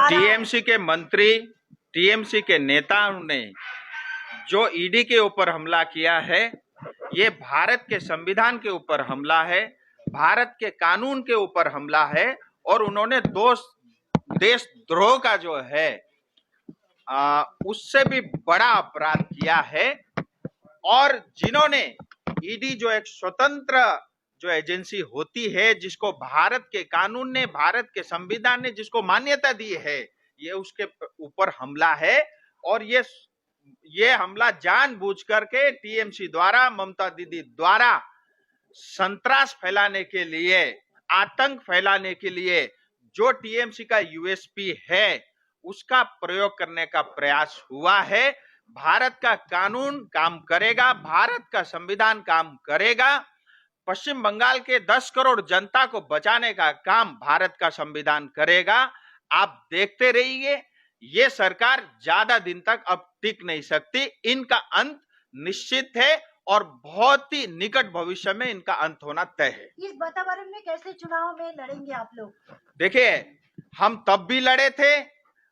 TMC के मंत्री, TMC के नेताओं ने जो ईडी के ऊपर हमला किया है, ये भारत के संविधान के ऊपर हमला है, भारत के कानून के ऊपर हमला है और उन्होंने देशद्रोह का जो है उससे भी बड़ा अपराध किया है। और जिन्होंने ईडी जो एक स्वतंत्र जो एजेंसी होती है, जिसको भारत के कानून ने, भारत के संविधान ने जिसको मान्यता दी है, ये उसके ऊपर हमला है। और ये हमला जानबूझ करके टीएमसी द्वारा, ममता दीदी द्वारा संत्रास फैलाने के लिए, आतंक फैलाने के लिए जो टीएमसी का यूएसपी है उसका प्रयोग करने का प्रयास हुआ है। भारत का कानून काम करेगा, भारत का संविधान काम करेगा। पश्चिम बंगाल के 10 करोड़ जनता को बचाने का काम भारत का संविधान करेगा। आप देखते रहिए, ये सरकार ज्यादा दिन तक अब टिक नहीं सकती। इनका अंत निश्चित है और बहुत ही निकट भविष्य में इनका अंत होना तय है। इस वातावरण में कैसे चुनाव में लड़ेंगे आप लोग? देखिए, हम तब भी लड़े थे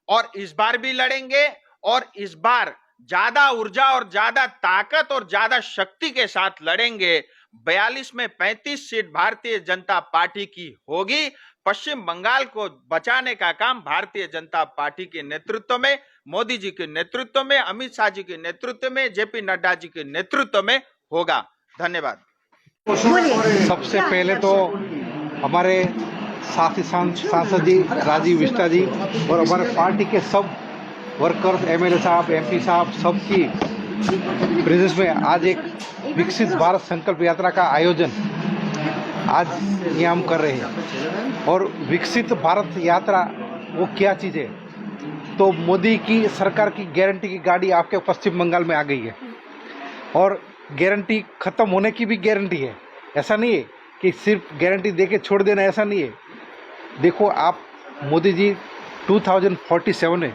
और इस बार भी लड़ेंगे, और इस बार ज्यादा ऊर्जा और ज्यादा ताकत और ज्यादा शक्ति के साथ लड़ेंगे। 42 में 35 सीट भारतीय जनता पार्टी की होगी। पश्चिम बंगाल को बचाने का काम भारतीय जनता पार्टी के नेतृत्व में, मोदी जी के नेतृत्व में, अमित शाह जी के नेतृत्व में, जेपी नड्डा जी के नेतृत्व में होगा। धन्यवाद। सबसे पहले तो हमारे साथी सांसद जी राजीव बिष्टा जी और हमारे पार्टी के सब वर्कर्स, एमएलए साहब, एमपी साहब, सबकी प्रेजेंस में आज एक विकसित भारत संकल्प यात्रा का आयोजन आज ये हम कर रहे हैं। और विकसित भारत यात्रा वो क्या चीज़ है? तो मोदी की सरकार की गारंटी की गाड़ी आपके पश्चिम बंगाल में आ गई है, और गारंटी ख़त्म होने की भी गारंटी है। ऐसा नहीं है कि सिर्फ गारंटी देके छोड़ देना, ऐसा नहीं है। देखो आप, मोदी जी 2047 में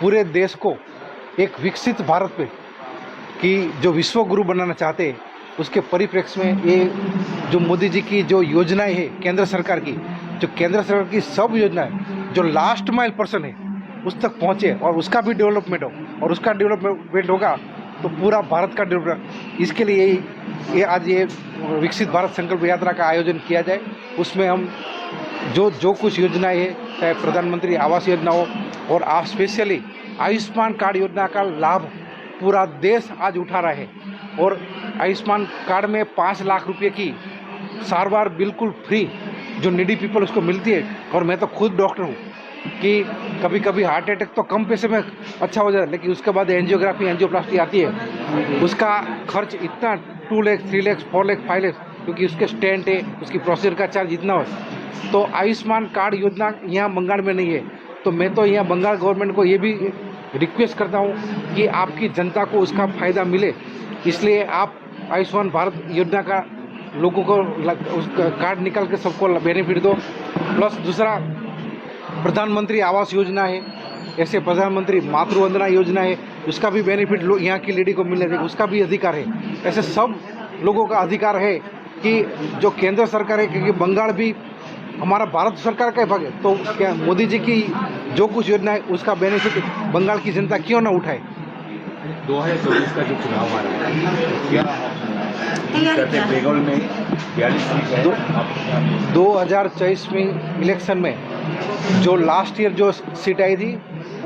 पूरे देश को एक विकसित भारत पे कि जो विश्व गुरु बनाना चाहते हैं, उसके परिप्रेक्ष्य में ये जो मोदी जी की जो योजनाएं है केंद्र सरकार की, जो केंद्र सरकार की सब योजनाएं जो लास्ट माइल पर्सन है उस तक पहुँचे और उसका भी डेवलपमेंट हो, और उसका डेवलपमेंट होगा तो पूरा भारत का डेवलपमेंट। इसके लिए ये आज ये विकसित भारत संकल्प यात्रा का आयोजन किया जाए। उसमें हम जो कुछ योजनाएं है, चाहे प्रधानमंत्री आवास योजना हो, और आज स्पेशली आयुष्मान कार्ड योजना का लाभ पूरा देश आज उठा रहा है। और आयुष्मान कार्ड में 5 लाख रुपए की सारवार बिल्कुल फ्री जो नीडी पीपल उसको मिलती है। और मैं तो खुद डॉक्टर हूँ कि कभी कभी हार्ट अटैक तो कम पैसे में अच्छा हो जाता है, लेकिन उसके बाद एंजियोग्राफी, एंजियोप्लास्टी आती है, उसका खर्च इतना 2 लाख, 3 लाख, 4 लाख, 5 लाख, क्योंकि उसके स्टेंट है, उसकी प्रोसीजर का चार्ज इतना हो। तो आयुष्मान कार्ड योजना यहाँ बंगाल में नहीं है। तो मैं तो यहाँ बंगाल गवर्नमेंट को ये भी रिक्वेस्ट करता हूँ कि आपकी जनता को उसका फ़ायदा मिले, इसलिए आप आयुष्मान भारत योजना का लोगों को उसका कार्ड निकाल के सबको बेनिफिट दो। प्लस दूसरा, प्रधानमंत्री आवास योजना है, ऐसे प्रधानमंत्री मातृ वंदना योजना है, उसका भी बेनिफिट यहाँ की लेडी को मिलने देगा, उसका भी अधिकार है। ऐसे सब लोगों का अधिकार है कि जो केंद्र सरकार है, क्योंकि बंगाल भी हमारा भारत सरकार का भाग है, तो क्या मोदी जी की जो कुछ योजना है उसका बेनिफिट बंगाल की जनता क्यों ना उठाए। 2024 का जो चुनाव आ रहा है, क्या बेंगल में 42 सीट है? 2024 में इलेक्शन में जो लास्ट ईयर जो सीट आई थी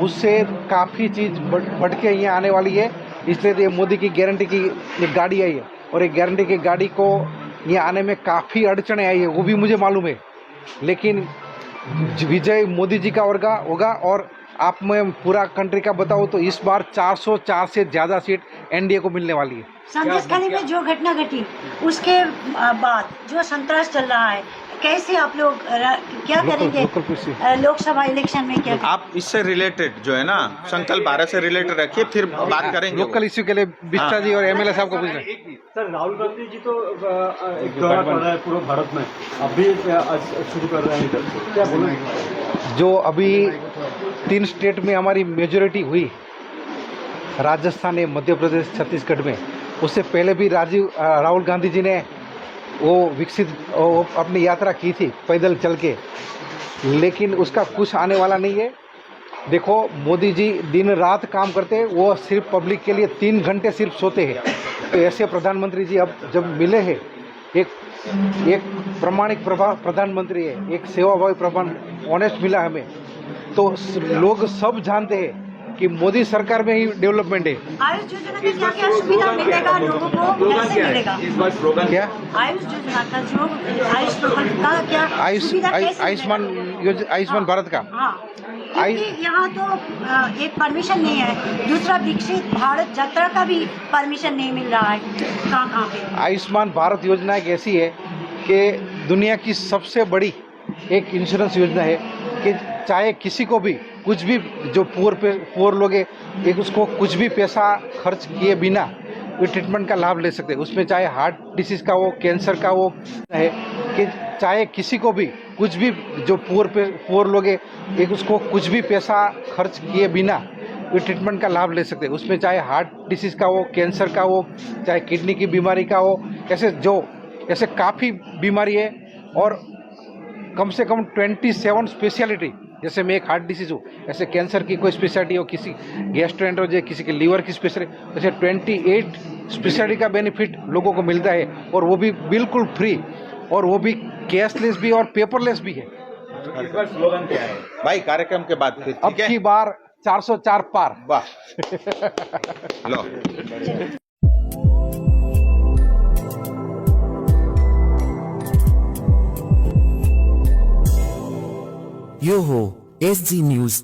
उससे काफ़ी चीज़ बढ़ के यहाँ आने वाली है। इसलिए तो ये मोदी की गारंटी की एक गाड़ी आई है, और एक गारंटी की गाड़ी को यहाँ आने में काफ़ी अड़चने आई है, वो भी मुझे मालूम है। लेकिन विजय मोदी जी का होगा। और आप मैं पूरा कंट्री का बताऊँ तो इस बार 404 से ज़्यादा सीट एनडीए को मिलने वाली है। संदेशखाली में जो घटना घटी उसके बाद जो संतरास चल रहा है, कैसे आप लोग क्या करेंगे लोकसभा इलेक्शन में? क्या आप इससे रिलेटेड जो है ना, संकल्प भारत से रिलेटेड रखिए, फिर बात करेंगे लोकल इश्यू के लिए। बिष्टा जी और एमएलए साहब को पूछना। सर, राहुल गांधी जी तो एक दौरा कर रहा है पूरे भारत में, अभी शुरू कर रहे हैं इधर, क्या बोलेंगे? जो अभी 3 स्टेट में हमारी मेजोरिटी हुई, राजस्थान, मध्य प्रदेश, छत्तीसगढ़ में, उससे पहले भी राहुल गांधी जी ने वो विकसित अपनी यात्रा की थी पैदल चल के, लेकिन उसका कुछ आने वाला नहीं है। देखो मोदी जी दिन रात काम करते हैं, वो सिर्फ पब्लिक के लिए 3 घंटे सिर्फ सोते हैं। तो ऐसे प्रधानमंत्री जी अब जब मिले हैं, एक प्रामाणिक प्रधानमंत्री है, एक सेवाभावी प्रधान ऑनेस्ट मिला हमें, तो लोग सब जानते हैं कि मोदी सरकार में ही डेवलपमेंट है। आयुष योजना का क्या क्या सुविधा मिलेगा लोगों को, कैसे मिलेगा? इस बार स्लोगन क्या आयुष योजना का जो आयुष प्रकल्प का क्या सुविधा कैसे मिलेगा? आयुष्मान भारत का हाँ, क्योंकि यहाँ तो एक परमिशन नहीं है, दूसरा विकसित भारत यात्रा का भी परमिशन नहीं मिल रहा है कहाँ पे। आयुष्मान भारत योजना एक ऐसी है कि दुनिया की सबसे बड़ी एक इंश्योरेंस योजना है कि चाहे किसी को भी कुछ भी, जो पुअर लोग हैं, एक उसको कुछ भी पैसा खर्च किए बिना ये ट्रीटमेंट का लाभ ले सकते हैं। उसमें चाहे हार्ट डिसीज़ का हो, कैंसर का हो, है कि चाहे किसी को भी कुछ भी, जो पुअर लोग हैं, एक उसको कुछ भी पैसा खर्च किए बिना ये ट्रीटमेंट का लाभ ले सकते हैं। उसमें चाहे हार्ट डिसीज़ का हो, कैंसर का हो, चाहे किडनी की बीमारी का हो, ऐसे काफ़ी बीमारी है। और कम से कम 27 स्पेशलिटी, जैसे मैं एक हार्ट डिसीज़ हूँ, ऐसे कैंसर की कोई स्पेशलिटी हो, किसी गैस्ट्रोएंटरोलॉजी, किसी के लीवर की स्पेशलिटी, ऐसे 28 स्पेशलिटी का बेनिफिट लोगों को मिलता है, और वो भी बिल्कुल फ्री, और वो भी कैशलेस भी और पेपरलेस भी है। इस बार स्लोगन क्या है भाई कार्यक्रम के बाद फिर अब ठीक है। की बार 404 पार। वाह लो यो हो SG न्यूज